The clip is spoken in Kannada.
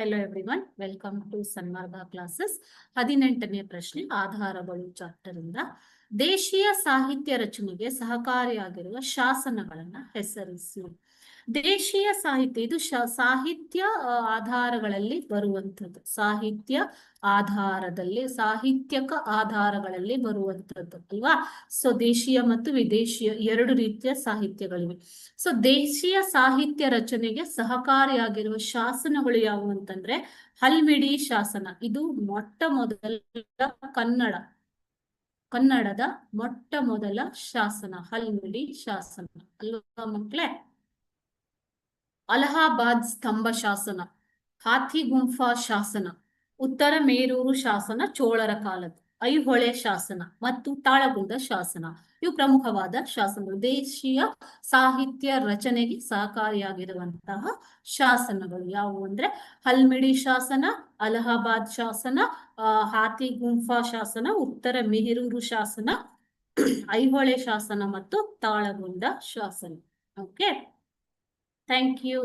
Hello everyone, welcome to Sanmarga classes. 18ನೇ ಪ್ರಶ್ನೆ, ಆಧಾರಗಳು ಚಾಪ್ಟರ್ ಇಂದ ದೇಶೀಯ ಸಾಹಿತ್ಯ ರಚನೆಗೆ ಸಹಕಾರಿಯಾಗಿರುವ ಶಾಸನಗಳನ್ನ ಹೆಸರಿಸಿ. ದೇಶೀಯ ಸಾಹಿತ್ಯ ಇದು ಸಾಹಿತ್ಯ ಆಧಾರಗಳಲ್ಲಿ ಬರುವಂಥದ್ದು. ಸಾಹಿತ್ಯಕ ಆಧಾರಗಳಲ್ಲಿ ಬರುವಂಥದ್ದು ಅಲ್ವಾ. ಸೊ ದೇಶೀಯ ಮತ್ತು ವಿದೇಶೀಯ ಎರಡು ರೀತಿಯ ಸಾಹಿತ್ಯಗಳಿವೆ. ಸೊ ದೇಶೀಯ ಸಾಹಿತ್ಯ ರಚನೆಗೆ ಸಹಕಾರಿಯಾಗಿರುವ ಶಾಸನಗಳು ಯಾವುವು ಅಂತಂದ್ರೆ ಹಲ್ಮಿಡಿ ಶಾಸನ. ಇದು ಮೊಟ್ಟ ಮೊದಲ ಕನ್ನಡದ ಮೊಟ್ಟ ಮೊದಲ ಶಾಸನ ಹಲ್ಮಿಡಿ ಶಾಸನ ಅಲ್ವಾ ಮಕ್ಕಳೇ. ಅಲಹಾಬಾದ್ ಸ್ತಂಭ ಶಾಸನ, ಹಾಥಿ ಗುಂಫಾ ಶಾಸನ, ಉತ್ತರ ಮೇರೂರು ಶಾಸನ ಚೋಳರ ಕಾಲದ, ಐಹೊಳೆ ಶಾಸನ ಮತ್ತು ತಾಳಗುಂದ ಶಾಸನ ಇವು ಪ್ರಮುಖವಾದ ಶಾಸನಗಳು. ದೇಶೀಯ ಸಾಹಿತ್ಯ ರಚನೆಗೆ ಸಹಕಾರಿಯಾಗಿರುವಂತಹ ಶಾಸನಗಳು ಯಾವುವು ಅಂದ್ರೆ ಹಲ್ಮಿಡಿ ಶಾಸನ, ಅಲಹಾಬಾದ್ ಶಾಸನ, ಹಾಥಿ ಗುಂಫಾ ಶಾಸನ, ಉತ್ತರ ಮೇರೂರು ಶಾಸನ, ಐಹೊಳೆ ಶಾಸನ ಮತ್ತು ತಾಳಗುಂದ ಶಾಸನ. Okay, thank you.